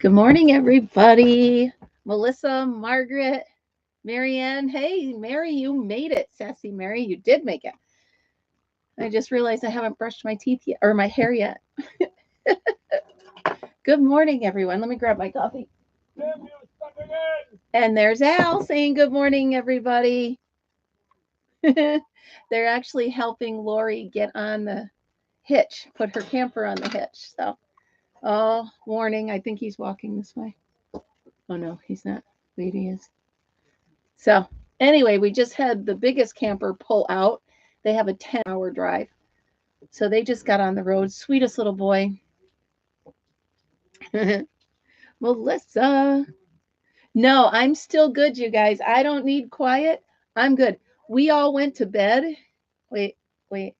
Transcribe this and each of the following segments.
Good morning, everybody. Melissa, Margaret, Marianne. Hey, Mary, you made it. Sassy Mary, you did make it. I just realized I haven't brushed my teeth yet, or my hair yet. Good morning, everyone. Let me grab my coffee. And there's Al saying good morning, everybody. They're actually helping Lori get on the hitch, put her camper on the hitch. So, oh, warning. I think he's walking this way. Oh, no, he's not. Wait, he is. So anyway, we just had the biggest camper pull out. They have a 10-hour drive. So they just got on the road. Sweetest little boy. Melissa. No, I'm still good, you guys. I don't need quiet. I'm good. We all went to bed. Wait. I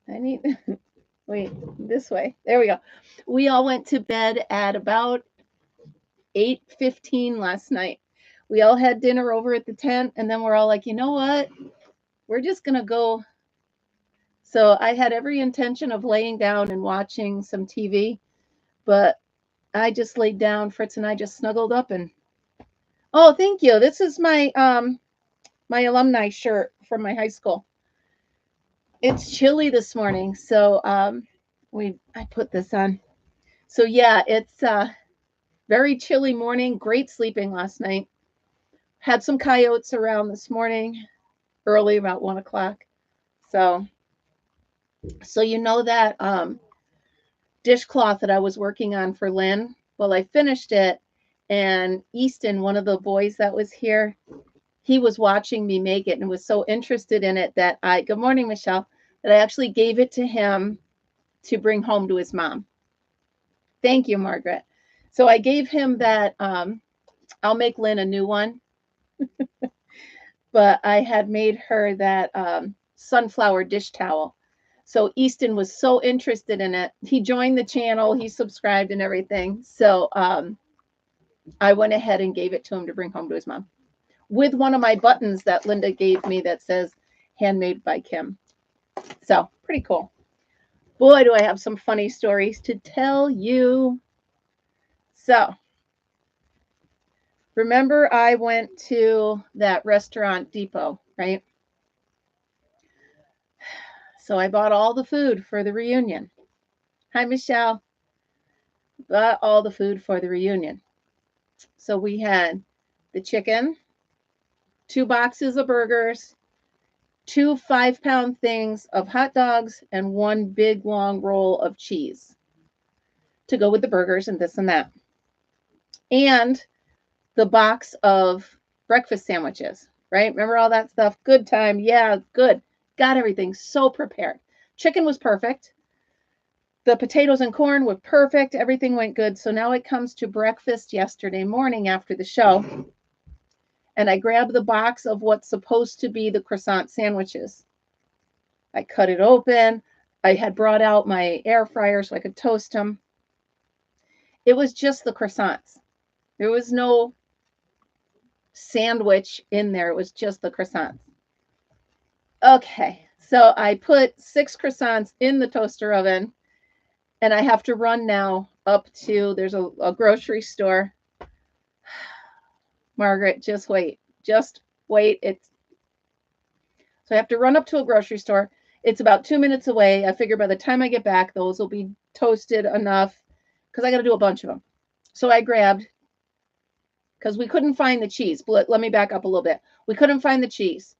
need, wait, this way. There we go. We all went to bed at about 8:15 last night. We all had dinner over at the tent, and then we're all like, you know what? We're just going to go. So I had every intention of laying down and watching some TV, but I just laid down. Fritz and I just snuggled up and oh, thank you. This is my alumni shirt from my high school. It's chilly this morning, so I put this on. So yeah, it's very chilly morning. Great sleeping last night. Had some coyotes around this morning, early about 1 o'clock. So you know that dishcloth that I was working on for Lynn. Well, I finished it, and Easton, one of the boys that was here, he was watching me make it and was so interested in it that good morning, Michelle, that I actually gave it to him to bring home to his mom. Thank you, Margaret. So I gave him that. I'll make Lynn a new one, but I had made her that sunflower dish towel. So Easton was so interested in it. He joined the channel, he subscribed and everything. So I went ahead and gave it to him to bring home to his mom with one of my buttons that Linda gave me that says Handmade by Kim. So pretty cool. Boy, do I have some funny stories to tell you. So remember I went to that restaurant Depot, right? So I bought all the food for the reunion. Hi, Michelle. Bought all the food for the reunion. So we had the chicken, 2 boxes of burgers, 2 5-pound things of hot dogs, and 1 big long roll of cheese to go with the burgers and this and that. And the box of breakfast sandwiches, right? Remember all that stuff? Good time. Yeah, good. Got everything so prepared. Chicken was perfect. The potatoes and corn were perfect. Everything went good. So now it comes to breakfast yesterday morning after the show. And I grabbed the box of what's supposed to be the croissant sandwiches. I cut it open. I had brought out my air fryer so I could toast them. It was just the croissants. There was no sandwich in there. It was just the croissants. Okay, so I put 6 croissants in the toaster oven, and I have to run now up to, there's a grocery store. Margaret, just wait. Just wait. So I have to run up to a grocery store. It's about 2 minutes away. I figure by the time I get back, those will be toasted enough because I got to do a bunch of them. So I grabbed, because we couldn't find the cheese. Let me back up a little bit. We couldn't find the cheese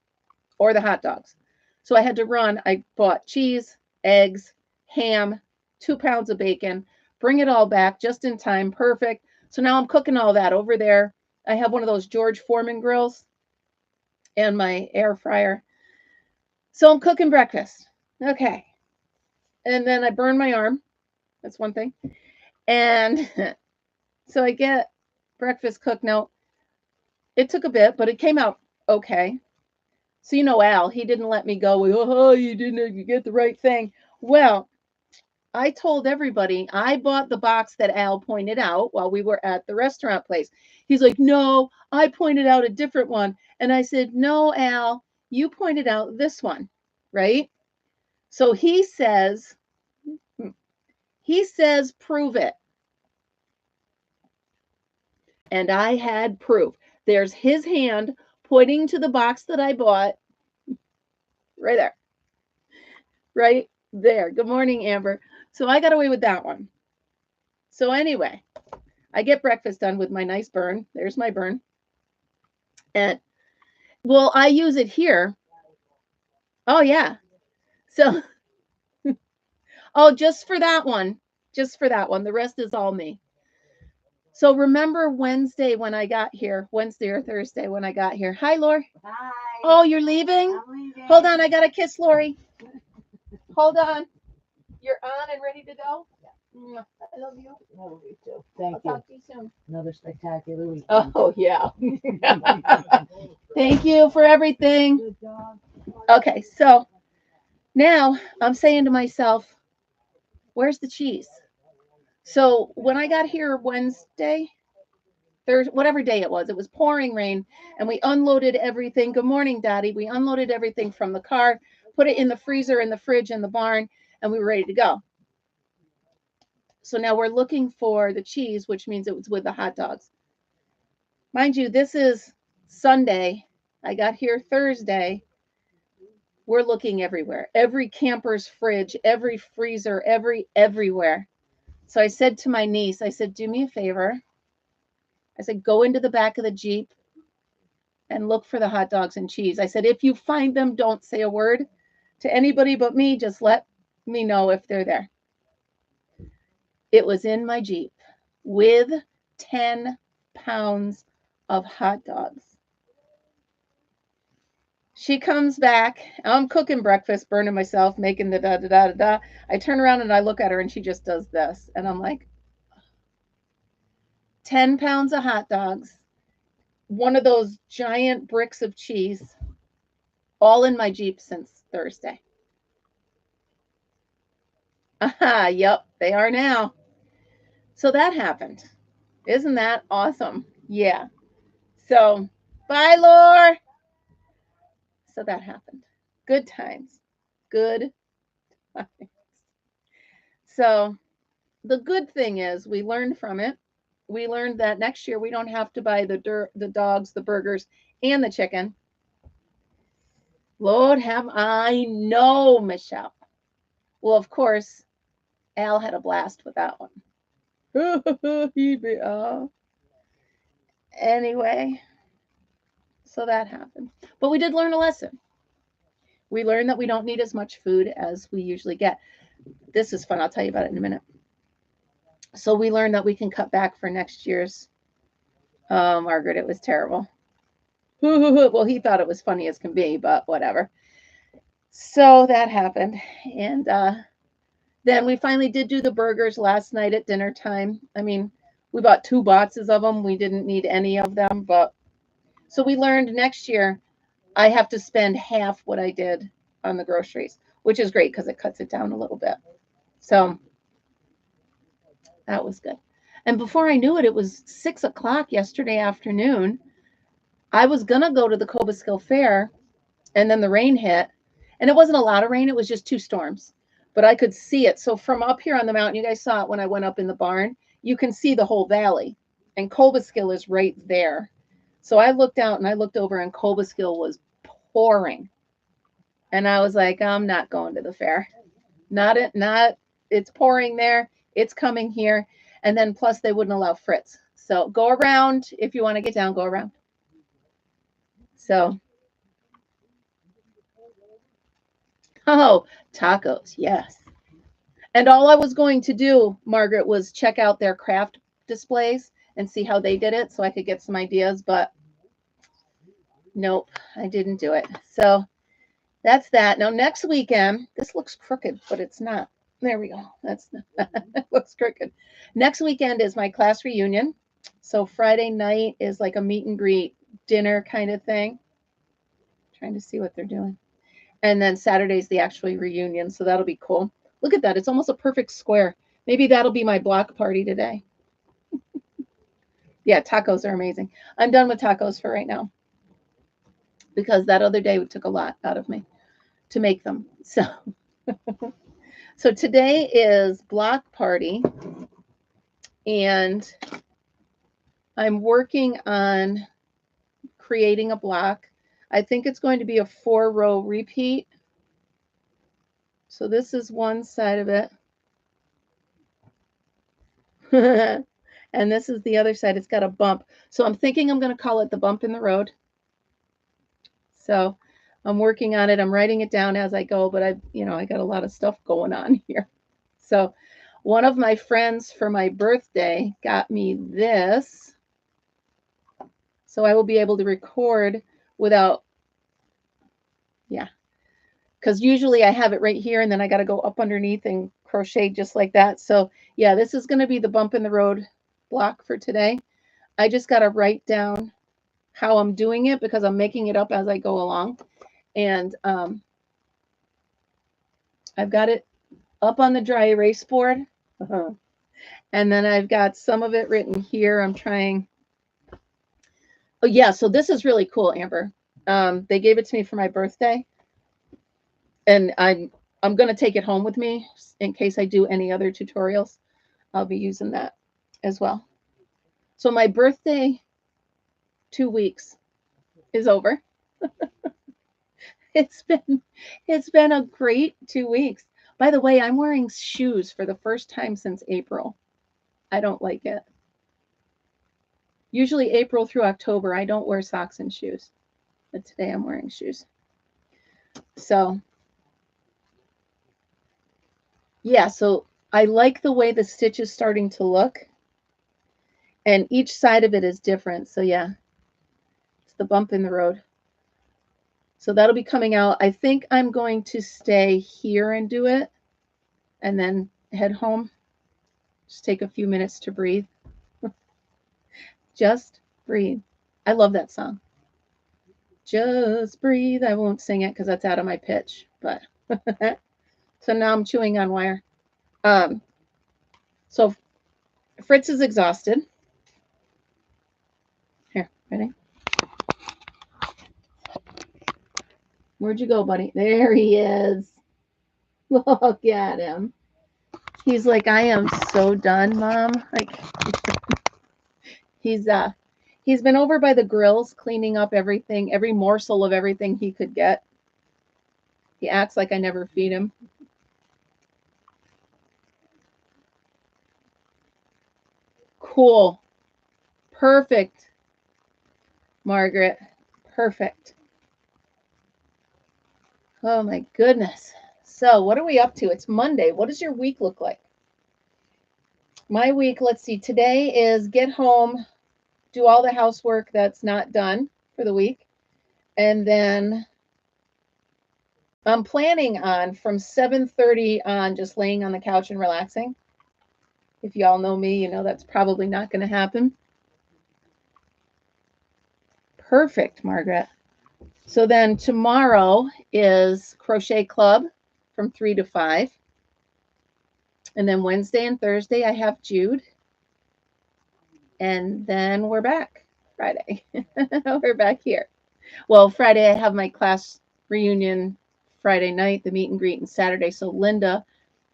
or the hot dogs. So I had to run. I bought cheese, eggs, ham, 2 pounds of bacon, bring it all back just in time. Perfect. So now I'm cooking all that over there. I have one of those George Foreman grills and my air fryer. So I'm cooking breakfast. Okay. And then I burn my arm. That's one thing. And so I get breakfast cooked. Now, it took a bit, but it came out okay. So you know Al, he didn't let me go with, oh, you didn't get the right thing. Well, I told everybody I bought the box that Al pointed out while we were at the restaurant place. He's like, no, I pointed out a different one. And I said, no, Al, you pointed out this one, right? So he says, prove it. And I had proof. There's his hand pointing to the box that I bought right there. Right there. Good morning, Amber. So I got away with that one. So anyway, I get breakfast done with my nice burn. There's my burn. And well, I use it here. Oh yeah. So oh, just for that one. Just for that one. The rest is all me. So remember Wednesday when I got here, Wednesday or Thursday when I got here. Hi, Lori. Hi. Oh, you're leaving? I'm leaving. Hold on, I gotta kiss Lori. Hold on. You're on and ready to go? Yeah. I love you. I love you too. Thank I'll you. talk to you soon. Another spectacular week. Oh, yeah. Thank you for everything. Good job. Okay, so now I'm saying to myself, where's the cheese? So when I got here Wednesday, Thursday, whatever day it was pouring rain, and we unloaded everything. Good morning, Daddy. We unloaded everything from the car, put it in the freezer, in the fridge, in the barn, and we were ready to go. So now we're looking for the cheese, which means it was with the hot dogs. Mind you, this is Sunday. I got here Thursday. We're looking everywhere. Every camper's fridge, every freezer, everywhere. So I said to my niece, I said, do me a favor. I said, go into the back of the Jeep and look for the hot dogs and cheese. I said, if you find them, don't say a word to anybody but me. Just let me know if they're there. It was in my Jeep with 10 pounds of hot dogs. She comes back. I'm cooking breakfast, burning myself, making the da da da da da. I turn around and I look at her and she just does this. And I'm like, 10 pounds of hot dogs, one of those giant bricks of cheese, all in my Jeep since Thursday. Aha, yep, they are now. So that happened. Isn't that awesome? Yeah. So, bye, Lore. So that happened. Good times. Good times. So, the good thing is we learned from it. We learned that next year we don't have to buy the dogs, the burgers, and the chicken. Lord have I know, Michelle. Well, of course, Al had a blast with that one. Anyway, so that happened. But we did learn a lesson. We learned that we don't need as much food as we usually get. This is fun. I'll tell you about it in a minute. So we learned that we can cut back for next year's. Oh, Margaret, it was terrible. Well, he thought it was funny as can be, but whatever. So that happened. And then we finally did do the burgers last night at dinner time. I mean, we bought 2 boxes of them. We didn't need any of them, but so we learned next year I have to spend half what I did on the groceries, which is great because it cuts it down a little bit. So that was good. And before I knew it, it was 6 o'clock yesterday afternoon. I was going to go to the Cobleskill Fair, and then the rain hit. And it wasn't a lot of rain. It was just 2 storms. But I could see it. So from up here on the mountain, you guys saw it when I went up in the barn, you can see the whole valley. And Cobleskill is right there. So I looked out and I looked over and Cobleskill was pouring. And I was like, I'm not going to the fair. Not it's pouring there. It's coming here. And then plus they wouldn't allow Fritz. So go around. If you want to get down, go around. So, oh, tacos. Yes. And all I was going to do, Margaret, was check out their craft displays and see how they did it so I could get some ideas. But nope, I didn't do it. So that's that. Now, next weekend, this looks crooked, but it's not. There we go. That's it looks crooked. Next weekend is my class reunion. So Friday night is like a meet and greet dinner kind of thing. Trying to see what they're doing. And then Saturday's the actual reunion. So that'll be cool. Look at that. It's almost a perfect square. Maybe that'll be my block party today. Yeah, tacos are amazing. I'm done with tacos for right now because that other day took a lot out of me to make them. So, so today is block party, and I'm working on creating a block. I think it's going to be a 4-row repeat. So this is one side of it. And this is the other side. It's got a bump. So I'm thinking I'm going to call it the bump in the road. So I'm working on it. I'm writing it down as I go, but I got a lot of stuff going on here. So one of my friends for my birthday got me this. So I will be able to record without, yeah, because usually I have it right here and then I got to go up underneath and crochet just like that. So yeah, this is going to be the bump in the road block for today. I just got to write down how I'm doing it because I'm making it up as I go along. And I've got it up on the dry erase board. And then I've got some of it written here. I'm trying. Oh yeah, so this is really cool, Amber. They gave it to me for my birthday. And I'm going to take it home with me in case I do any other tutorials. I'll be using that as well. So my birthday 2 weeks is over. It's been a great 2 weeks. By the way, I'm wearing shoes for the first time since April. I don't like it. Usually April through October, I don't wear socks and shoes. But today I'm wearing shoes. So yeah, so I like the way the stitch is starting to look. And each side of it is different. So yeah, it's the bump in the road. So that'll be coming out. I think I'm going to stay here and do it and then head home. Just take a few minutes to breathe. Just breathe. I love that song. Just breathe. I won't sing it because that's out of my pitch. But so now I'm chewing on wire. So Fritz is exhausted. Here, ready? Where'd you go, buddy? There he is. Look at him. He's like, I am so done, Mom. Like he's been over by the grills cleaning up everything, every morsel of everything he could get. He acts like I never feed him. Cool. Perfect. Margaret. Perfect. Oh my goodness. So what are we up to? It's Monday. What does your week look like? My week, let's see. Today is get home, do all the housework that's not done for the week. And then I'm planning on from 7:30 on just laying on the couch and relaxing. If y'all know me, you know that's probably not going to happen. Perfect, Margaret. So then tomorrow is crochet club from 3 to 5. And then Wednesday and Thursday I have Jude. And then we're back Friday. We're back here. Well, Friday I have my class reunion Friday night, the meet and greet, and Saturday. So Linda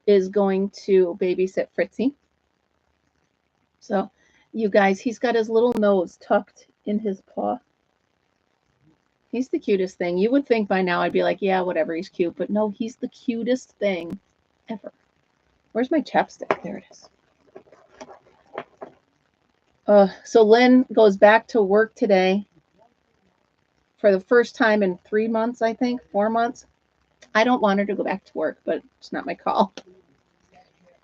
is going to babysit Fritzy. So you guys, he's got his little nose tucked in his paw. He's the cutest thing. You would think by now I'd be like, yeah, whatever, he's cute. But no, he's the cutest thing ever. Where's my chapstick? There it is. So Lynn goes back to work today for the first time in 3 months, I think, 4 months. I don't want her to go back to work, but it's not my call.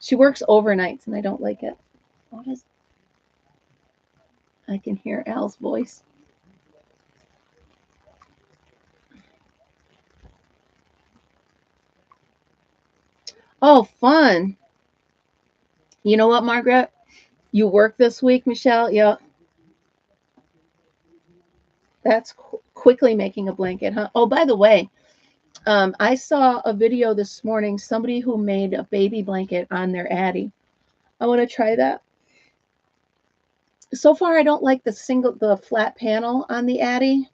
She works overnights, and I don't like it. What is? I can hear Al's voice. Oh, fun. You know what, Margaret? You work this week, Michelle? Yeah. That's quickly making a blanket, huh? Oh, by the way, I saw a video this morning, somebody who made a baby blanket on their Addy. I want to try that. So far, I don't like the flat panel on the Addy.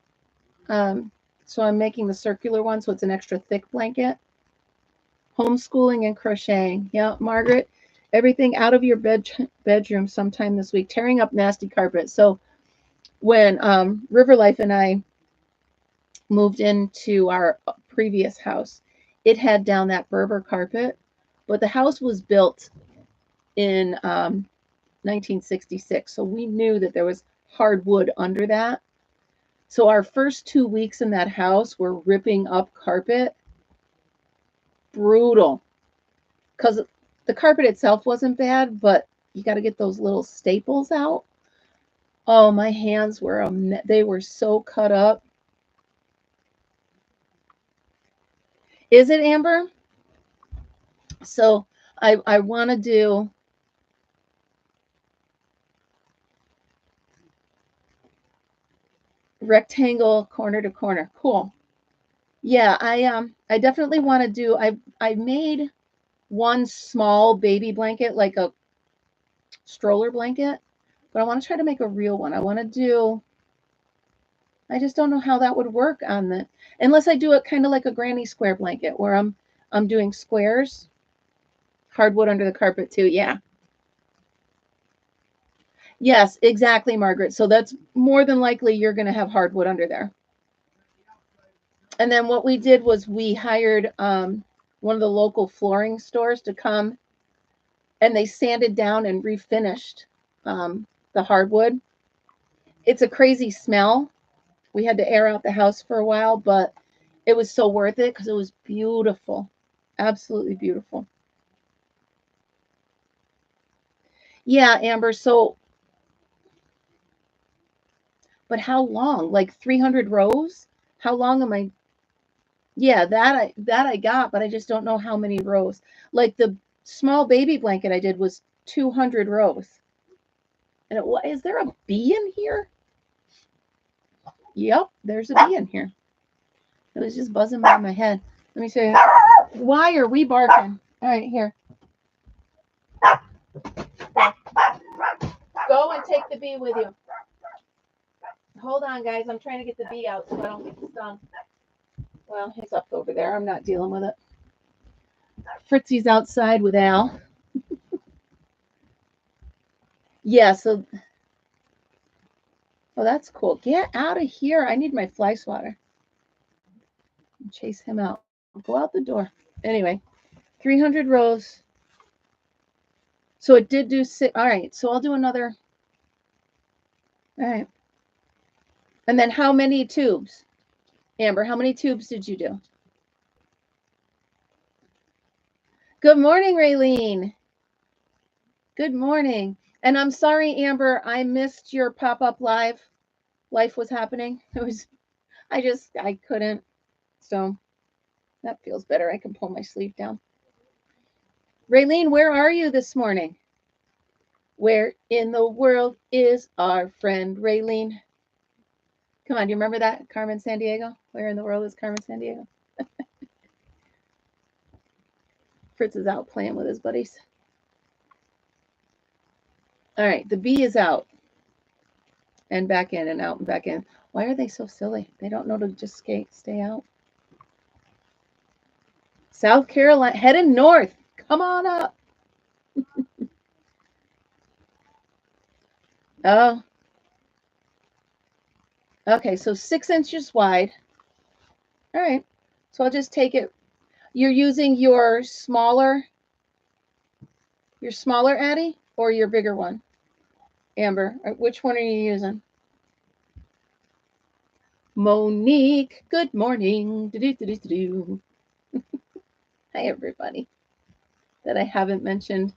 So I'm making the circular one, so it's an extra thick blanket. Homeschooling and crocheting. Yeah, Margaret, everything out of your bedroom sometime this week. Tearing up nasty carpet. So when River Life and I moved into our previous house, it had down that Berber carpet, but the house was built in 1966. So we knew that there was hardwood under that. So our first 2 weeks in that house were ripping up carpet. Brutal. Because the carpet itself wasn't bad, but you got to get those little staples out. Oh, my hands were, they were so cut up. Is it, Amber? So I want to do rectangle corner to corner. Cool. Yeah, I definitely want to do, I made one small baby blanket, like a stroller blanket, but I want to try to make a real one. I want to do, I just don't know how that would work on the, unless I do it kind of like a granny square blanket where I'm doing squares, hardwood under the carpet too. Yeah. Yes, exactly, Margaret. So that's more than likely you're going to have hardwood under there. And then what we did was we hired one of the local flooring stores to come, and they sanded down and refinished the hardwood. It's a crazy smell. We had to air out the house for a while, but it was so worth it because it was beautiful. Absolutely beautiful. Yeah, Amber. So, but how long? Like 300 rows? How long am I? Yeah, that I got, but I just don't know how many rows. Like the small baby blanket I did was 200 rows. And is there a bee in here? Yep, there's a bee in here. It was just buzzing by my head. Let me see. Why are we barking? All right, here. Go and take the bee with you. Hold on, guys. I'm trying to get the bee out so I don't get stung. Well, he's up over there. I'm not dealing with it. Fritzy's outside with Al. Yeah, so. Oh, that's cool. Get out of here. I need my fly swatter. Chase him out. Go out the door. Anyway, 300 rows. So it did do 6. All right, so I'll do another. All right. And then how many tubes? Amber, how many tubes did you do? Good morning, Raylene. Good morning. And I'm sorry, Amber, I missed your pop-up live. Life was happening. I couldn't. So that feels better. I can pull my sleeve down. Raylene, where are you this morning? Where in the world is our friend Raylene? Come on, do you remember that? Carmen Sandiego? Where in the world is Carmen Sandiego? Fritz is out playing with his buddies. All right, the bee is out. And back in and out and back in. Why are they so silly? They don't know to just stay out. South Carolina, heading north. Come on up. Oh. Okay, so 6 inches wide. All right. So I'll just take it. You're using your smaller Addie or your bigger one? Amber, which one are you using? Monique, good morning. Hi, everybody that I haven't mentioned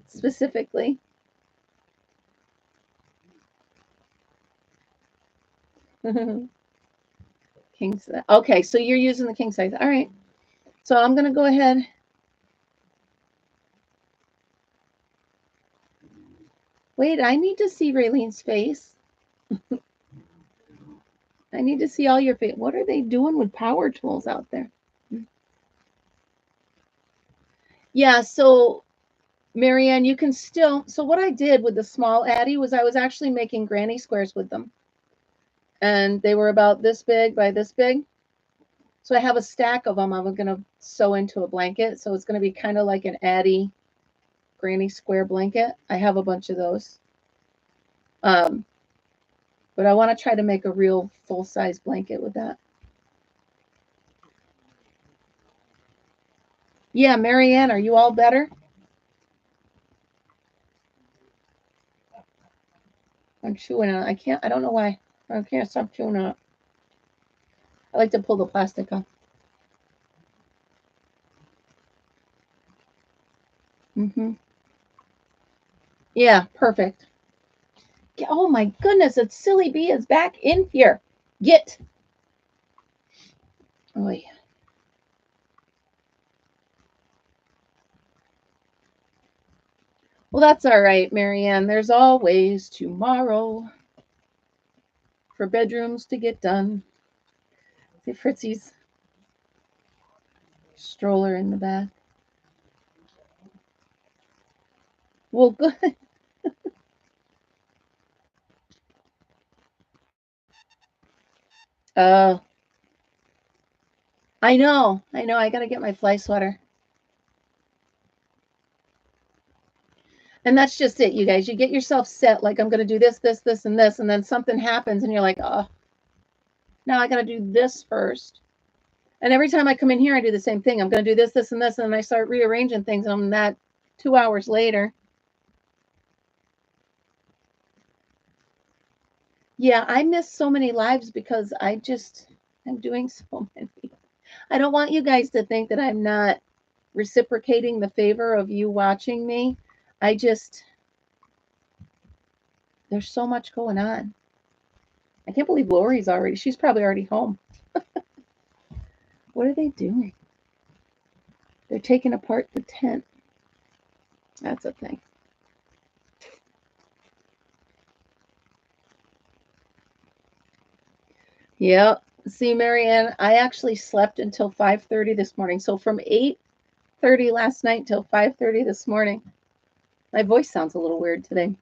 specifically. King size. Okay, so you're using the king size. All right. So I'm going to go ahead. Wait, I need to see Raylene's face. I need to see all your face. What are they doing with power tools out there? Yeah, so Marianne, you can still, so what I did with the small Addie was I was actually making granny squares with them. And they were about this big by this big. So I have a stack of them I'm going to sew into a blanket. So it's going to be kind of like an Addie granny square blanket. I have a bunch of those. But I want to try to make a real full-size blanket with that. Yeah, Marianne, are you all better? I'm chewing on it. I don't know why. I can't stop chewing on it. I like to pull the plastic off. Yeah, perfect. Oh my goodness, it's Silly Bee is back in here. Get. Oh yeah. Well, that's all right, Marianne. There's always tomorrow for bedrooms to get done. See Fritzy's stroller in the back. Well, good. I know. I got to get my fly swatter. And that's just it, you guys. You get yourself set like I'm going to do this, this, this, and this, and then something happens and you're like, oh, now I got to do this first. And every time I come in here, I do the same thing. I'm going to do this, this, and this, and then I start rearranging things, and I'm that 2 hours later. Yeah, I miss so many lives because I'm doing so many. I don't want you guys to think that I'm not reciprocating the favor of you watching me. There's so much going on. I can't believe she's probably already home. What are they doing? They're taking apart the tent. That's a thing. Yep. See, Marianne, I actually slept until 5:30 this morning. So from 8:30 last night till 5:30 this morning. My voice sounds a little weird today.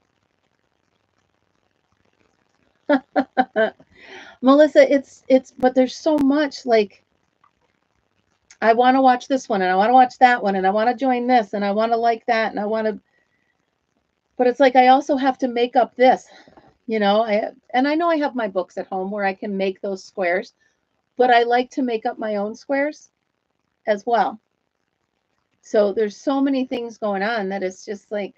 Melissa, but there's so much, like, I want to watch this one and I want to watch that one and I want to join this and I want to like that and I want to, but it's like I also have to make up this, I know I have my books at home where I can make those squares, but I like to make up my own squares as well. So there's so many things going on that it's just like,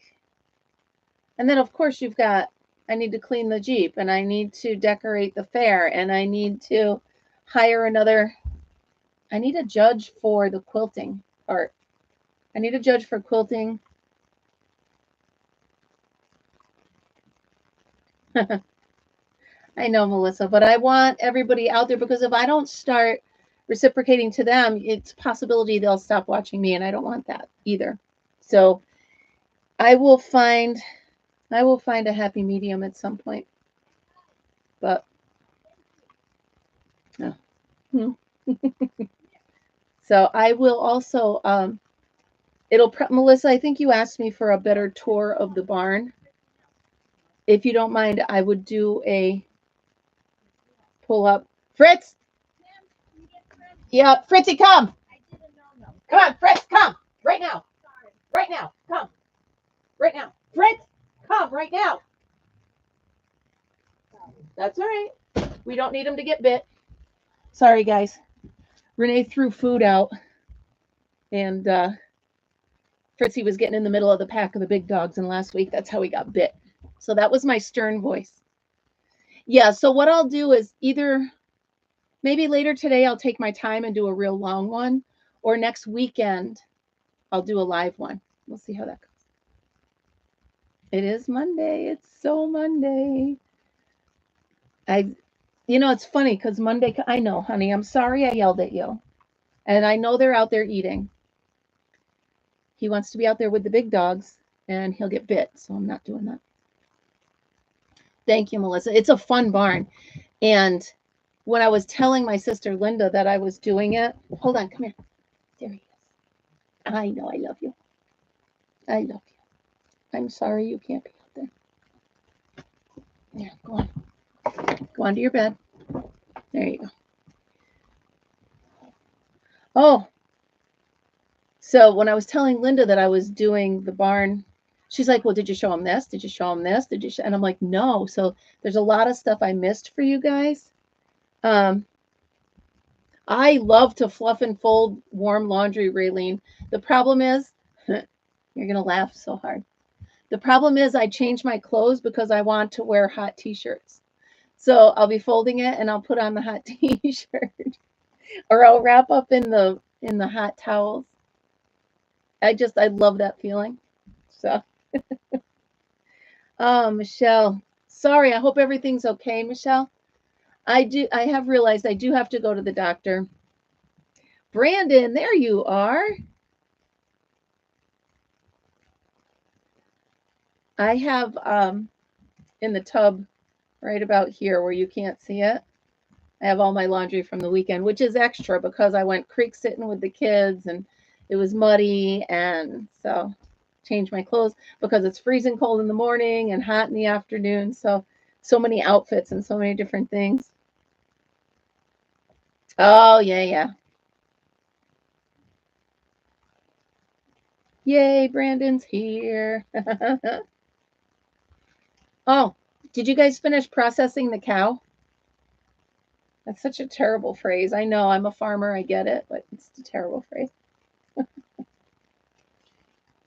and then of course I need to clean the Jeep and I need to decorate the fair and I need to hire I need a judge for the quilting part. I need a judge for quilting. I know, Melissa, but I want everybody out there because if I don't start reciprocating to them, it's a possibility they'll stop watching me, and I don't want that either. So I will find a happy medium at some point. But no. So I will also Melissa, I think you asked me for a better tour of the barn. If you don't mind, I would do a pull up. Fritz! Yeah, Fritzy, come! Come on, Fritz, come! Right now! Right now! Come! Right now! Fritz! Come right now! That's all right. We don't need him to get bit. Sorry, guys. Renee threw food out, and Fritzy was getting in the middle of the pack of the big dogs, and last week that's how he got bit. So that was my stern voice. Yeah, so what I'll do is either maybe later today I'll take my time and do a real long one, or next weekend I'll do a live one. We'll see how that goes. It is Monday. It's so Monday. It's funny because Monday, I know, honey, I'm sorry I yelled at you. And I know they're out there eating. He wants to be out there with the big dogs and he'll get bit. So I'm not doing that. Thank you, Melissa. It's a fun barn. And when I was telling my sister Linda that I was doing it, hold on, come here. There he is. I know I love you. I love you. I'm sorry you can't be out there. Yeah, go on. Go on to your bed. There you go. Oh, so when I was telling Linda that I was doing the barn she's like, well, did you show him this? Did you show him this? Did you show? And I'm like, no. So there's a lot of stuff I missed for you guys. I love to fluff and fold warm laundry, Raylene. The problem is, you're going to laugh so hard. The problem is I change my clothes because I want to wear hot t-shirts. So I'll be folding it and I'll put on the hot t-shirt or I'll wrap up in the hot towels. I love that feeling. So, oh, Michelle, sorry. I hope everything's okay, Michelle. I have realized I do have to go to the doctor. Brandon, there you are. I have in the tub right about here where you can't see it. I have all my laundry from the weekend, which is extra because I went creek sitting with the kids and it was muddy, and so changed my clothes because it's freezing cold in the morning and hot in the afternoon. So many outfits and so many different things. Oh, yeah. Yay, Brandon's here. Oh, did you guys finish processing the cow? That's such a terrible phrase. I know, I'm a farmer. I get it, but it's a terrible phrase.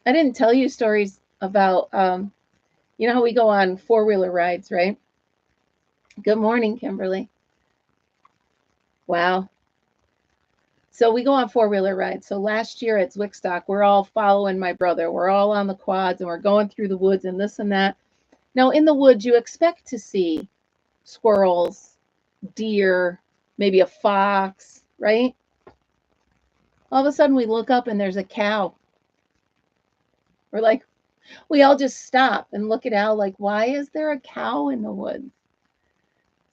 I didn't tell you stories about, you know how we go on four-wheeler rides, right? Good morning, Kimberly. Wow. So we go on four-wheeler rides. So last year at Zwickstock, we're all following my brother. We're all on the quads and we're going through the woods and this and that. Now, in the woods, you expect to see squirrels, deer, maybe a fox, right? All of a sudden, we look up and there's a cow. We're like, we all just stop and look at Al like, why is there a cow in the woods?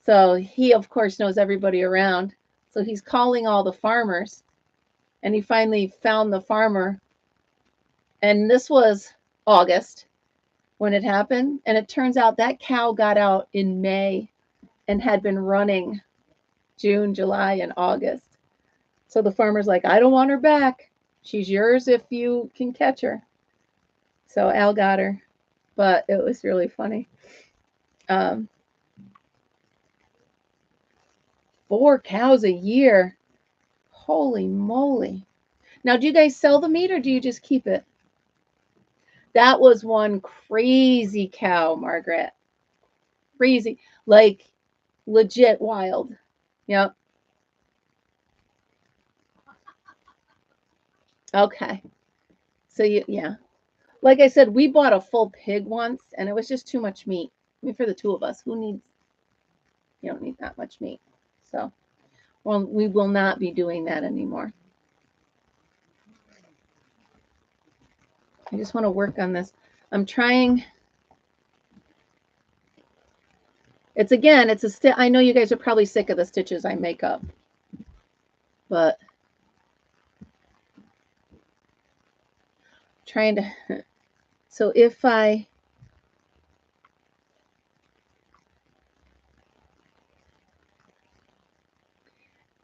So he, of course, knows everybody around. So he's calling all the farmers. And he finally found the farmer. And this was August when it happened. And it turns out that cow got out in May and had been running June, July, and August. So the farmer's like, I don't want her back. She's yours if you can catch her. So Al got her. But it was really funny. 4 cows a year. Holy moly. Now, do you guys sell the meat or do you just keep it? That was one crazy cow, Margaret. Crazy. Like legit wild. Yep. Okay. So yeah. Like I said, we bought a full pig once and it was just too much meat. I mean, for the two of us, you don't need that much meat. So, well, we will not be doing that anymore. I just want to work on this. I'm trying. I know you guys are probably sick of the stitches I make up, but trying to, so if I,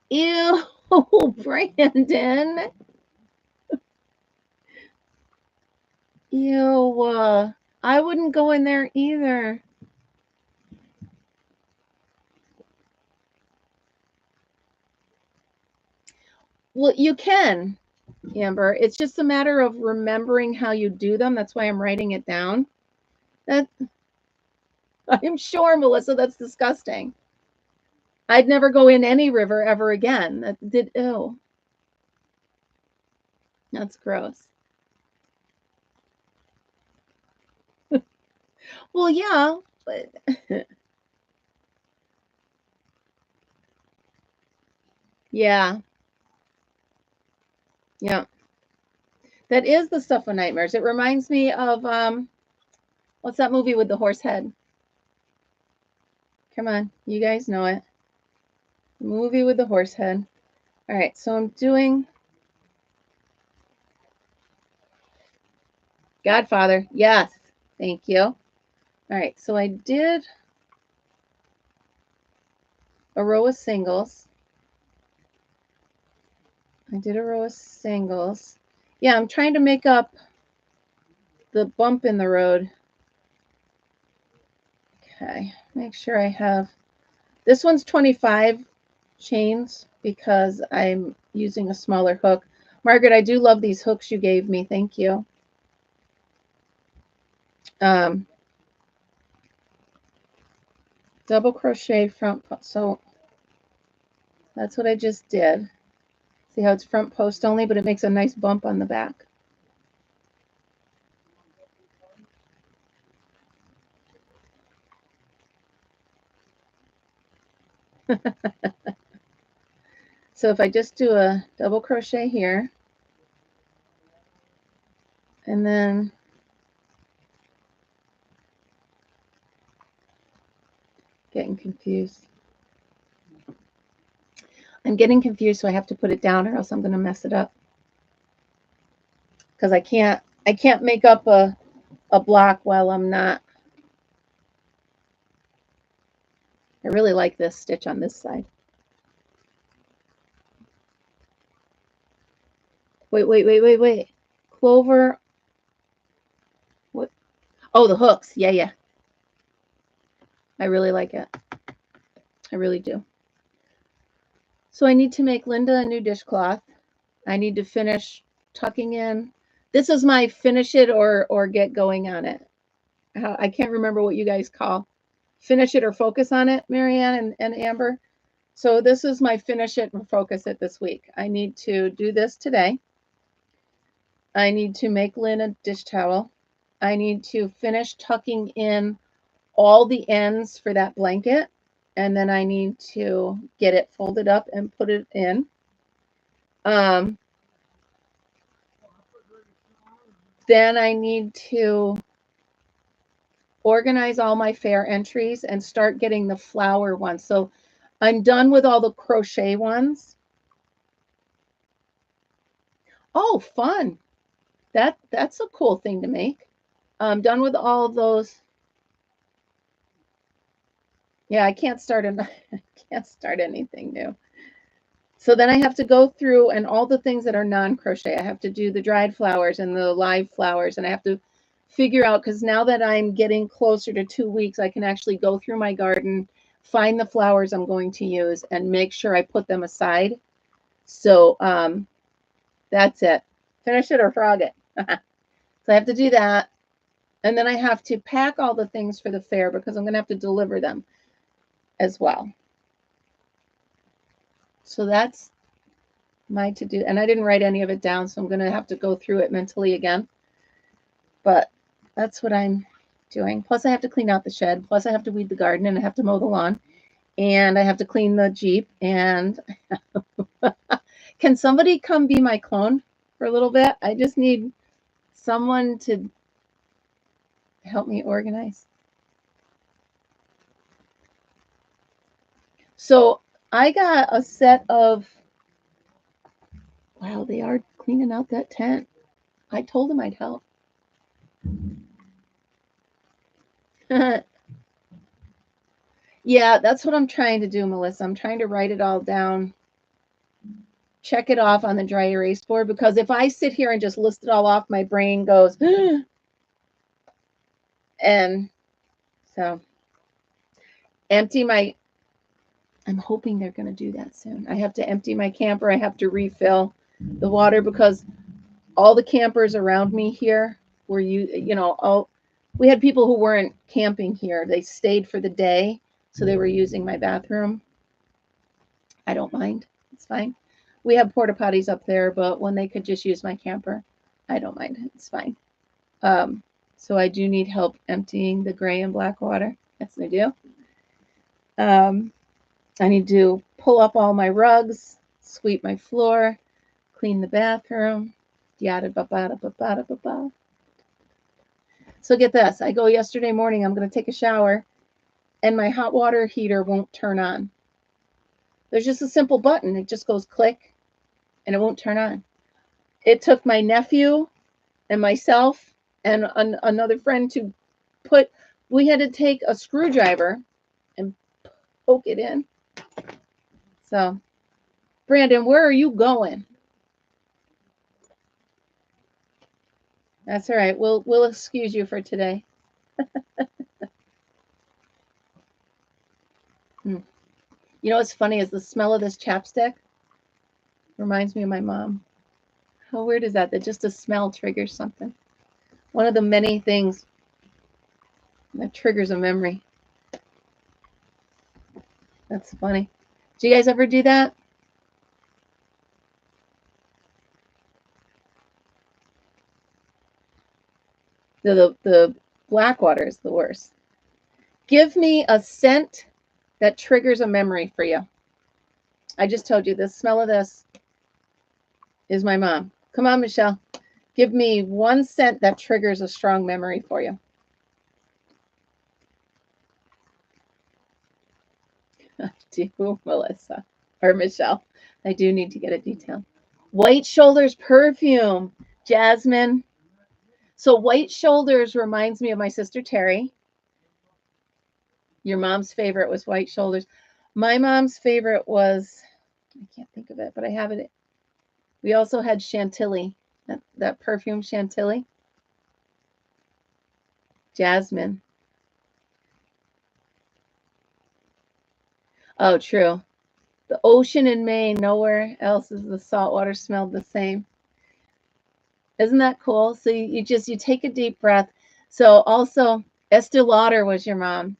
ew, Brandon, ew, I wouldn't go in there either. Well, you can, Amber. It's just a matter of remembering how you do them. That's why I'm writing it down. I'm sure, Melissa, that's disgusting. I'd never go in any river ever again. Ew. That's gross. Well, yeah, but yeah. Yeah. That is the stuff of nightmares. It reminds me of what's that movie with the horse head? Come on, you guys know it. The movie with the horse head. All right, so I'm doing Godfather. Yes, thank you. All right, so I did a row of singles. Yeah, I'm trying to make up the bump in the road. Okay, make sure I have, this one's 25 chains because I'm using a smaller hook. Margaret, I do love these hooks you gave me. Thank you. Double crochet front, so that's what I just did. See how it's front post only, but it makes a nice bump on the back. So if I just do a double crochet here, and then getting confused. I'm getting confused, so I have to put it down or else I'm going to mess it up. Because I can't make up a block while I'm not. I really like this stitch on this side. Wait. Clover. What? Oh, the hooks. Yeah. I really like it. I really do. So I need to make Linda a new dishcloth. I need to finish tucking in. This is my finish it or get going on it. I can't remember what you guys call finish it or focus on it, Marianne and Amber. So this is my finish it and focus it this week. I need to do this today. I need to make Lynn a dish towel. I need to finish tucking in all the ends for that blanket. And then I need to get it folded up and put it in. Then I need to organize all my fair entries and start getting the flower ones. So I'm done with all the crochet ones. Oh, fun. That's a cool thing to make. I'm done with all of those. Yeah, I can't start anything new. So then I have to go through and all the things that are non-crochet. I have to do the dried flowers and the live flowers, and I have to figure out, because now that I'm getting closer to 2 weeks, I can actually go through my garden, find the flowers I'm going to use, and make sure I put them aside. So that's it. Finish it or frog it. So I have to do that. And then I have to pack all the things for the fair because I'm going to have to deliver them as well. So that's my to-do. And I didn't write any of it down, so I'm going to have to go through it mentally again. But that's what I'm doing. Plus I have to clean out the shed. Plus I have to weed the garden, and I have to mow the lawn, and I have to clean the Jeep. And can somebody come be my clone for a little bit? I just need someone to help me organize. So I got a set of, wow, they are cleaning out that tent. I told them I'd help. Yeah, that's what I'm trying to do, Melissa. I'm trying to write it all down, check it off on the dry erase board, because if I sit here and just list it all off, my brain goes, and so empty my, I'm hoping they're going to do that soon. I have to empty my camper. I have to refill the water because all the campers around me here were, we had people who weren't camping here. They stayed for the day, so they were using my bathroom. I don't mind. It's fine. We have porta potties up there, but when they could just use my camper, I don't mind. It's fine. So I do need help emptying the gray and black water. Yes, I do. I need to pull up all my rugs, sweep my floor, clean the bathroom. Yada ba ba ba ba ba ba. So get this. I go yesterday morning. I'm going to take a shower, and my hot water heater won't turn on. There's just a simple button. It just goes click, and it won't turn on. It took my nephew and myself and another friend to put, we had to take a screwdriver and poke it in. So, Brandon, where are you going? That's all right. We'll excuse you for today. You know what's funny is the smell of this chapstick reminds me of my mom. How weird is that? That just a smell triggers something. One of the many things that triggers a memory. That's funny. Do you guys ever do that? The black water is the worst. Give me a scent that triggers a memory for you. I just told you the smell of this is my mom. Come on, Michelle. Give me one scent that triggers a strong memory for you. I do, Melissa or Michelle. I do need to get a detail. White Shoulders perfume, Jasmine. So White Shoulders reminds me of my sister Terry. Your mom's favorite was White Shoulders. My mom's favorite was, I can't think of it, but I have it. We also had Chantilly, that perfume Chantilly. Jasmine. Oh, true. The ocean in Maine, nowhere else is the salt water smelled the same. Isn't that cool? So you take a deep breath. So also Stillwater was your mom.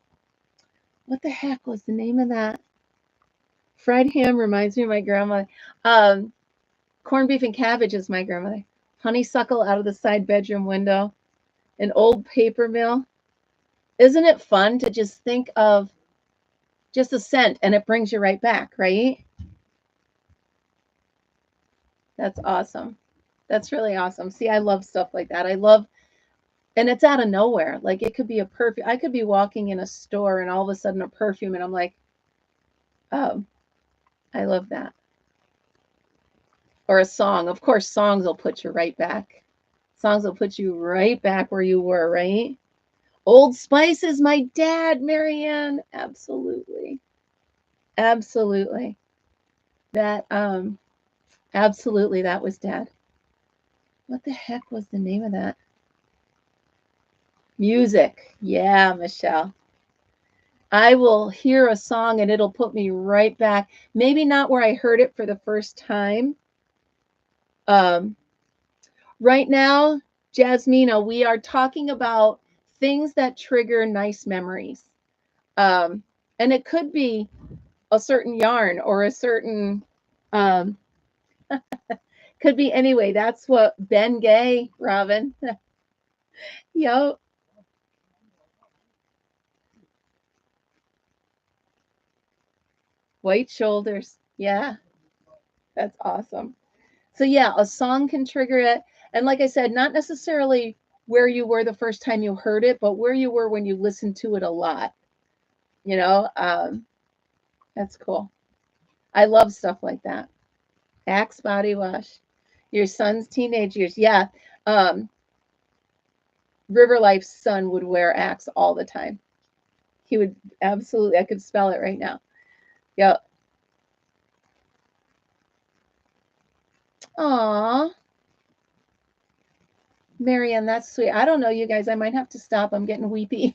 What the heck was the name of that? Fried ham reminds me of my grandmother. Corned beef and cabbage is my grandmother. Honeysuckle out of the side bedroom window. An old paper mill. Isn't it fun to just think of just a scent and it brings you right back, right? That's awesome. That's really awesome. See, I love stuff like that. I love, and it's out of nowhere. Like it could be a perfume. I could be walking in a store and all of a sudden a perfume, and I'm like, oh, I love that. Or a song. Of course, songs will put you right back. Songs will put you right back where you were, right? Old Spice is my dad, Marianne. Absolutely. Absolutely. That absolutely that was dad. What the heck was the name of that? Music. Yeah, Michelle. I will hear a song and it'll put me right back. Maybe not where I heard it for the first time. Right now, Jasmina, we are talking about things that trigger nice memories. And it could be a certain yarn or a certain, could be anyway. That's what Ben Gay, Robin. Yo. White Shoulders. Yeah, that's awesome. So yeah, a song can trigger it. And like I said, not necessarily where you were the first time you heard it, but where you were when you listened to it a lot. You know, that's cool. I love stuff like that. Axe body wash. Your son's teenage years. Yeah. Um, River Life's son would wear Axe all the time. He would absolutely, I could spell it right now. Yeah. Aw. Marianne, that's sweet. I don't know, you guys. I might have to stop. I'm getting weepy.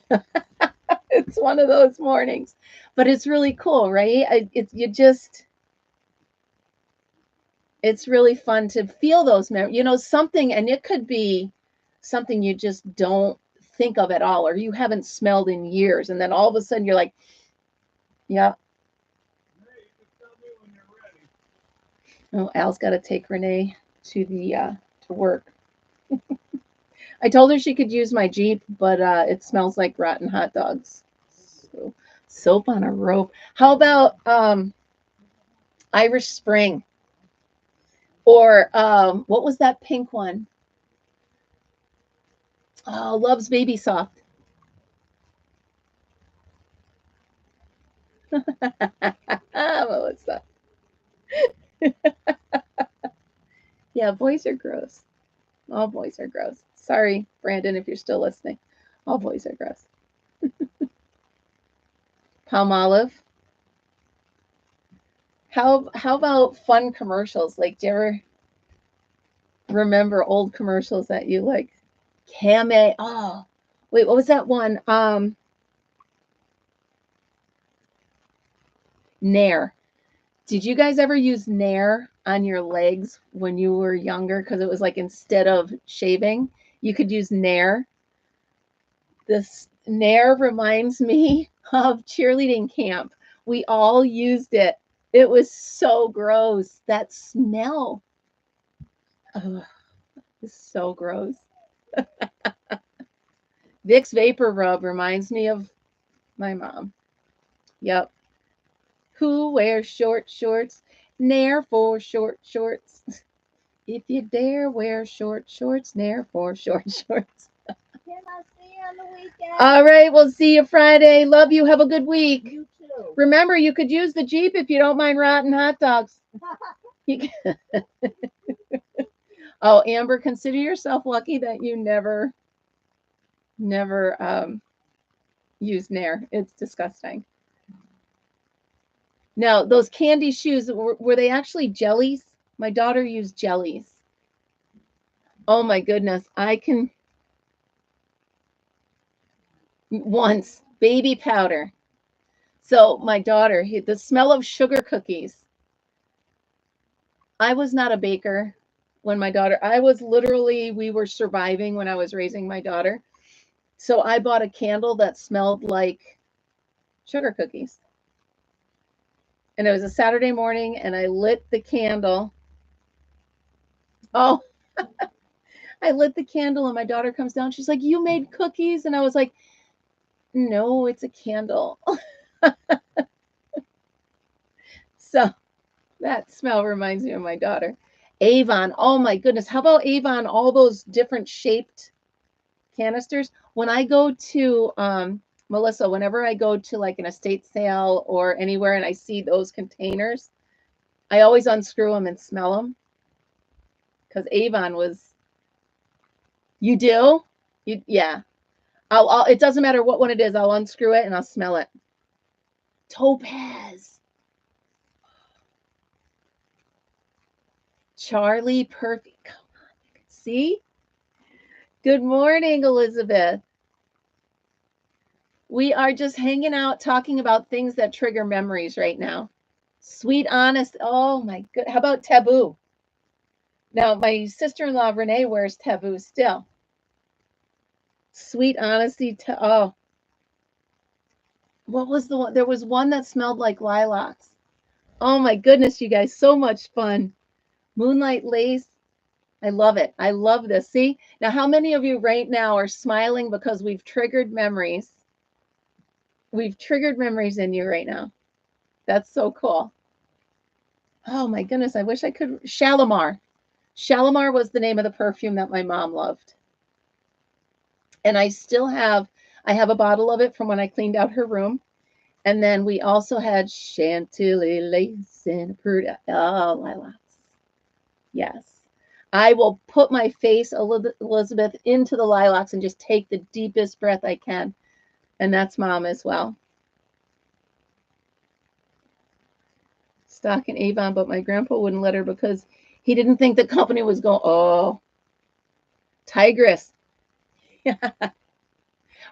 It's one of those mornings, but it's really cool, right? It's really fun to feel those memories. You know, something, and it could be something you just don't think of at all, or you haven't smelled in years, and then all of a sudden you're like, yeah. Oh, Al's got to take Renee to the to work. I told her she could use my Jeep, but it smells like rotten hot dogs. So, soap on a rope. How about Irish Spring? Or what was that pink one? Oh, Love's Baby Soft. Melissa. Yeah, boys are gross. All boys are gross. Sorry, Brandon, if you're still listening. All boys are gross. Palmolive. How about fun commercials? Like, do you ever remember old commercials that you like? Handmade. Oh, wait, what was that one? Nair. Did you guys ever use Nair on your legs when you were younger? Because it was like instead of shaving, you could use Nair. This Nair reminds me of cheerleading camp. We all used it. It was so gross. That smell. Oh, it's so gross. Vicks Vapor Rub reminds me of my mom. Yep. Who wears short shorts? Nair for short shorts. If you dare wear short shorts, Nair for short shorts. Can I see you on the weekend? All right, we'll see you Friday. Love you. Have a good week. You too. Remember, you could use the Jeep if you don't mind rotten hot dogs. You can... Oh, Amber, consider yourself lucky that you never used Nair. It's disgusting. Now, those candy shoes, were they actually jellies? My daughter used jellies. Oh my goodness. I can once baby powder. So my daughter, the smell of sugar cookies. I was not a baker when my daughter, we were surviving when I was raising my daughter. So I bought a candle that smelled like sugar cookies. And it was a Saturday morning and I lit the candle. Oh, I lit the candle and my daughter comes down. She's like, "You made cookies?" And I was like, "No, it's a candle." So that smell reminds me of my daughter. Avon. Oh my goodness. How about Avon? All those different shaped canisters. When I go to Melissa, whenever I go to like an estate sale or anywhere and I see those containers, I always unscrew them and smell them. Because Avon was, you do? Yeah. It doesn't matter what one it is. I'll unscrew it and I'll smell it. Topaz. Charlie Perfect. Come on. See? Good morning, Elizabeth. We are just hanging out talking about things that trigger memories right now. Sweet Honest. Oh my good. How about Taboo? Now, my sister-in-law Renee wears Taboo still. Sweet Honesty. Oh. What was the one? There was one that smelled like lilacs. Oh my goodness, you guys, so much fun. Moonlight Lace. I love it. I love this. See? Now, how many of you right now are smiling because we've triggered memories? We've triggered memories in you right now. That's so cool. Oh my goodness, I wish I could. Shalimar. Shalimar was the name of the perfume that my mom loved. And I have a bottle of it from when I cleaned out her room. And then we also had Chantilly lace and Pruda. Oh, lilacs. Yes. I will put my face, Elizabeth, into the lilacs and just take the deepest breath I can. And that's Mom as well. Stock in Avon, but my grandpa wouldn't let her because he didn't think the company was going. Oh, Tigress.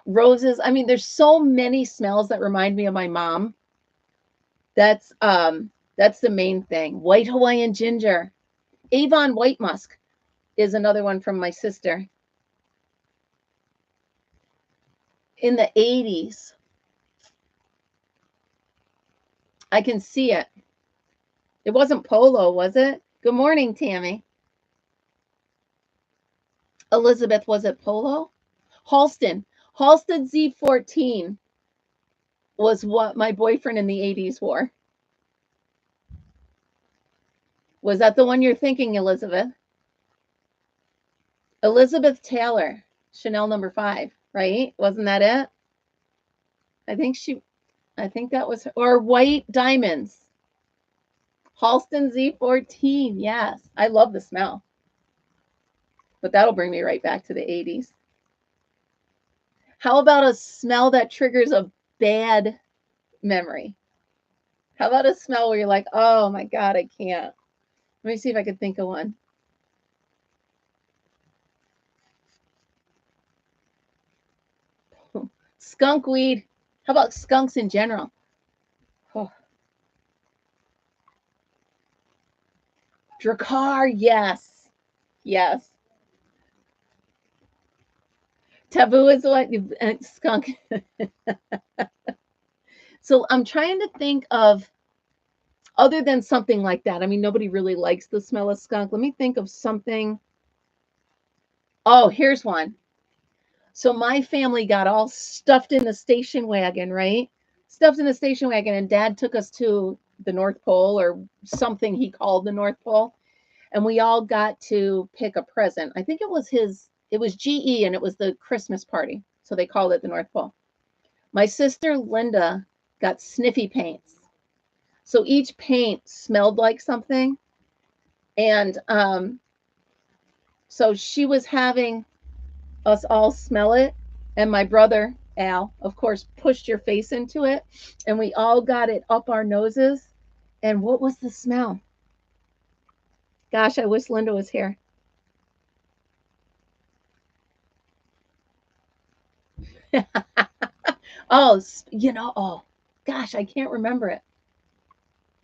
Roses. I mean, there's so many smells that remind me of my mom. That's the main thing. White Hawaiian ginger. Avon white musk is another one from my sister. In the 80s. I can see it. It wasn't Polo, was it? Good morning, Tammy. Elizabeth, was it Polo? Halston. Halston Z14 was what my boyfriend in the 80s wore. Was that the one you're thinking, Elizabeth? Elizabeth Taylor, Chanel number 5, right? Wasn't that it? I think that was, or White Diamonds. Halston Z14, yes. I love the smell. But that'll bring me right back to the 80s. How about a smell that triggers a bad memory? How about a smell where you're like, oh my God, I can't. Let me see if I can think of one. Skunk weed. How about skunks in general? Oh. Drakkar, yes. Yes. Taboo is what skunk. So I'm trying to think of other than something like that. I mean, nobody really likes the smell of skunk. Let me think of something. Oh, here's one. So my family got all stuffed in the station wagon, right? Stuffed in the station wagon, and Dad took us to the North Pole or something he called the North Pole, and we all got to pick a present. I think it was GE, and it was the Christmas party, so they called it the North Pole. My sister Linda got sniffy paints, so each paint smelled like something, and so she was having us all smell it, and my brother Al, of course, pushed your face into it, and we all got it up our noses. And what was the smell? Gosh, I wish Linda was here. Oh, oh gosh, I can't remember it.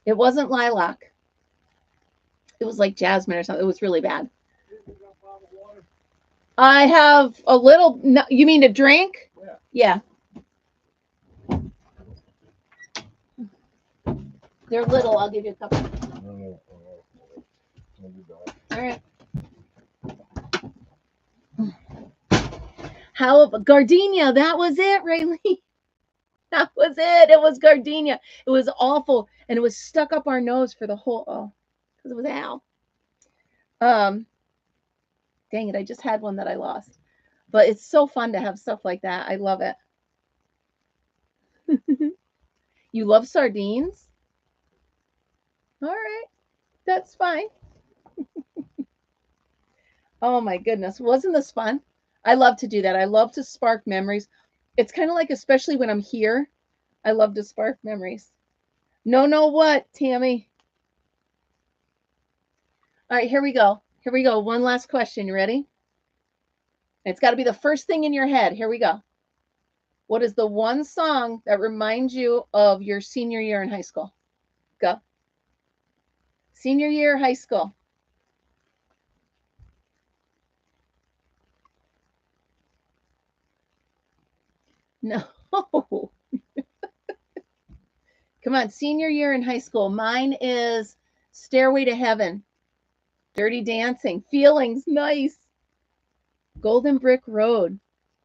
It wasn't lilac. It was like jasmine or something. It was really bad. I have a little. No, you mean to drink? Yeah. They're little. I'll give you a couple. All right. How about gardenia? That was it, Rayleigh. That was it. It was gardenia. It was awful, and it was stuck up our nose for the whole. Because it was Al. Dang it! I just had one that I lost, but it's so fun to have stuff like that. I love it. You love sardines? All right, that's fine. Oh my goodness, wasn't this fun? I love to do that. I love to spark memories. It's kind of like, especially when I'm here, I love to spark memories. No, what, Tammy? All right, here we go. Here we go. One last question. You ready? It's got to be the first thing in your head. Here we go. What is the one song that reminds you of your senior year in high school? Go. Senior year, high school. No. Come on, senior year in high school. Mine is Stairway to Heaven, Dirty Dancing, Feelings, nice. Golden Brick Road.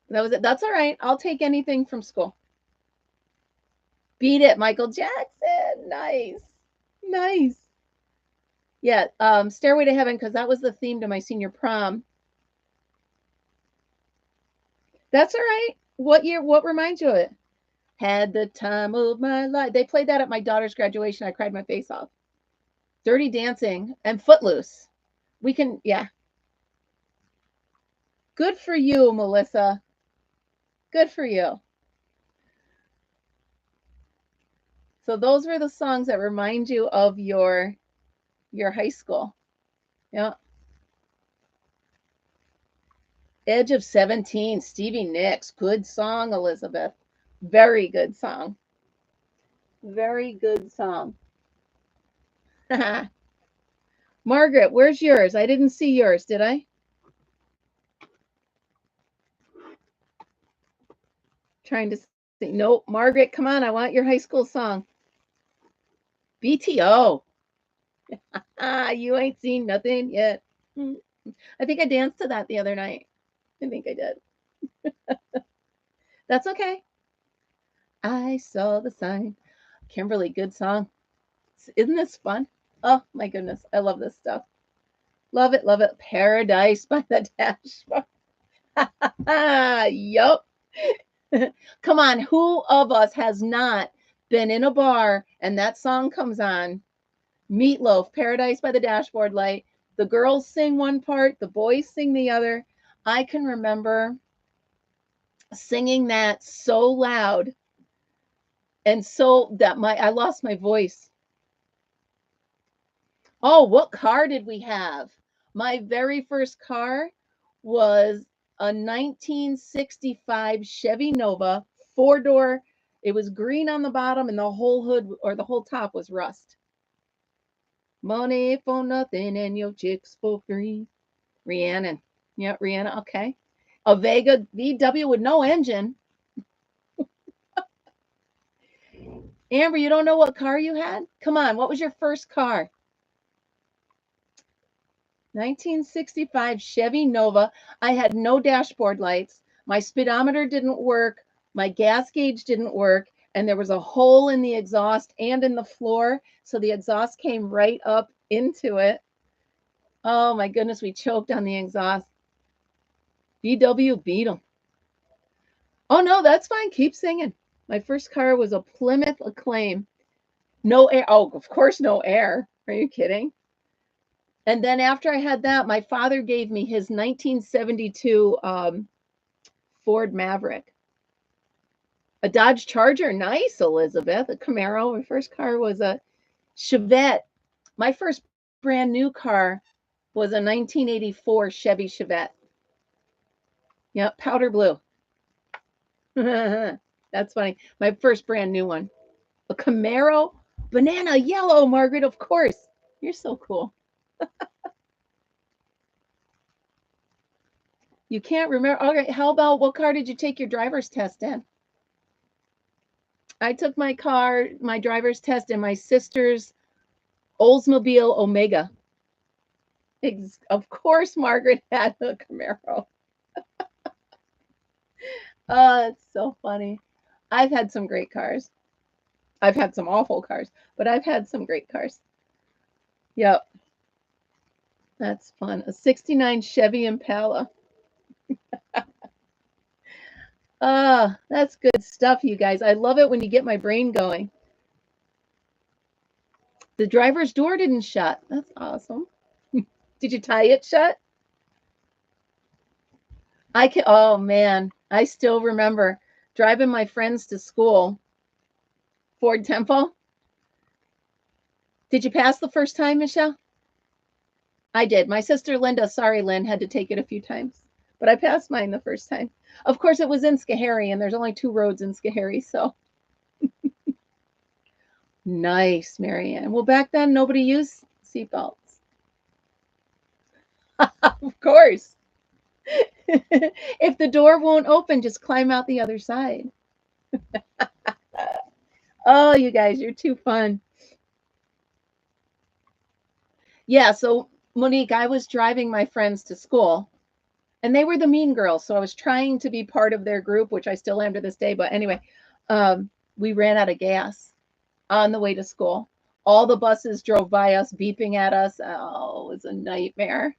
That was it. That's all right. I'll take anything from school. Beat It, Michael Jackson. Nice. Nice. Yeah, Stairway to Heaven, because that was the theme to my senior prom. That's all right. What year? What reminds you of it? Had the time of my life. They played that at my daughter's graduation. I cried my face off. Dirty Dancing and Footloose. We can, yeah. Good for you, Melissa. Good for you. So those were the songs that remind you of your high school. Yeah. Edge of 17, Stevie Nicks. Good song, Elizabeth. Very good song. Very good song. Margaret, where's yours? I didn't see yours, did I? Trying to see. Nope. Margaret, come on. I want your high school song. BTO. You ain't seen nothing yet. I think I danced to that the other night. I think I did. That's okay. I saw the sign. Kimberly, good song. Isn't this fun? Oh my goodness. I love this stuff. Love it, love it. Paradise by the Dashboard. Yup. Come on, who of us has not been in a bar and that song comes on? Meatloaf, Paradise by the Dashboard Light. The girls sing one part, the boys sing the other. I can remember singing that so loud and so that I lost my voice. Oh, what car did we have? My very first car was a 1965 Chevy Nova 4-door. It was green on the bottom and the whole hood or the whole top was rust. Money for nothing and your chicks for free. Rhiannon. Yeah, Rhiannon. Okay. A Vega VW with no engine. Amber, you don't know what car you had? Come on. What was your first car? 1965 Chevy Nova. I had no dashboard lights. My speedometer didn't work. My gas gauge didn't work. And there was a hole in the exhaust and in the floor. So the exhaust came right up into it. Oh my goodness, we choked on the exhaust. VW beat them. Oh no, that's fine. Keep singing. My first car was a Plymouth Acclaim. No air. Oh, of course, no air. Are you kidding? And then after I had that, my father gave me his 1972 Ford Maverick. A Dodge Charger. Nice, Elizabeth. A Camaro. My first car was a Chevette. My first brand new car was a 1984 Chevy Chevette. Yep, powder blue. That's funny. My first brand new one. A Camaro. Banana yellow, Margaret, of course. You're so cool. You can't remember. Okay, how about what car did you take your driver's test in? I took my driver's test in my sister's Oldsmobile Omega. Of course, Margaret had a Camaro. Oh, it's so funny. I've had some great cars. I've had some awful cars, but I've had some great cars. Yep. That's fun. A 69 Chevy Impala. That's good stuff, you guys. I love it when you get my brain going. The driver's door didn't shut. That's awesome. Did you tie it shut? Oh man, I still remember driving my friends to school. Ford Tempo. Did you pass the first time, Michelle? I did. My sister Linda, sorry Lynn, had to take it a few times, but I passed mine the first time. Of course, it was in Schoharie, and there's only 2 roads in Schoharie, so. Nice, Marianne. Well, back then, nobody used seatbelts. Of course. If the door won't open, just climb out the other side. Oh, you guys, you're too fun. Yeah, so Monique, I was driving my friends to school, and they were the mean girls, so I was trying to be part of their group, which I still am to this day. But anyway, we ran out of gas on the way to school. All the buses drove by us, beeping at us. Oh, it was a nightmare.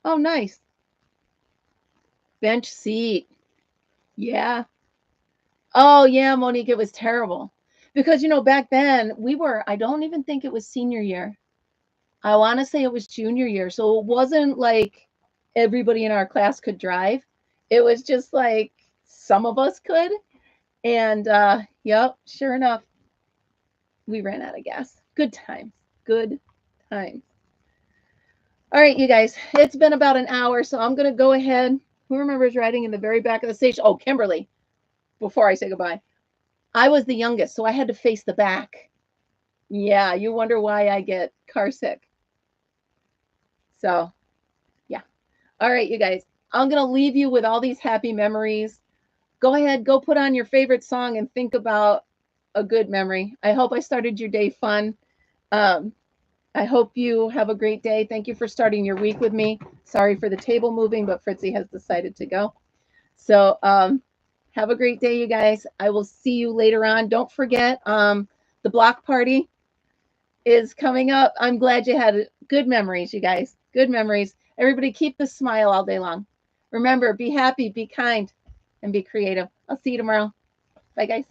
Oh, nice. Bench seat. Yeah. Oh, yeah, Monique, it was terrible. Because, back then I don't even think it was senior year. I want to say it was junior year. So it wasn't like everybody in our class could drive. It was just like some of us could. And yep, sure enough, we ran out of gas. Good times. Good times. All right, you guys, it's been about an hour, so I'm going to go ahead. Who remembers riding in the very back of the station? Oh, Kimberly, before I say goodbye. I was the youngest, so I had to face the back. Yeah, you wonder why I get car sick. So, yeah. All right, you guys, I'm going to leave you with all these happy memories. Go ahead, go put on your favorite song and think about a good memory. I hope I started your day fun. I hope you have a great day. Thank you for starting your week with me. Sorry for the table moving, but Fritzy has decided to go. So have a great day, you guys. I will see you later on. Don't forget, the block party is coming up. I'm glad you had good memories, you guys. Good memories. Everybody keep the smile all day long. Remember, be happy, be kind, and be creative. I'll see you tomorrow. Bye, guys.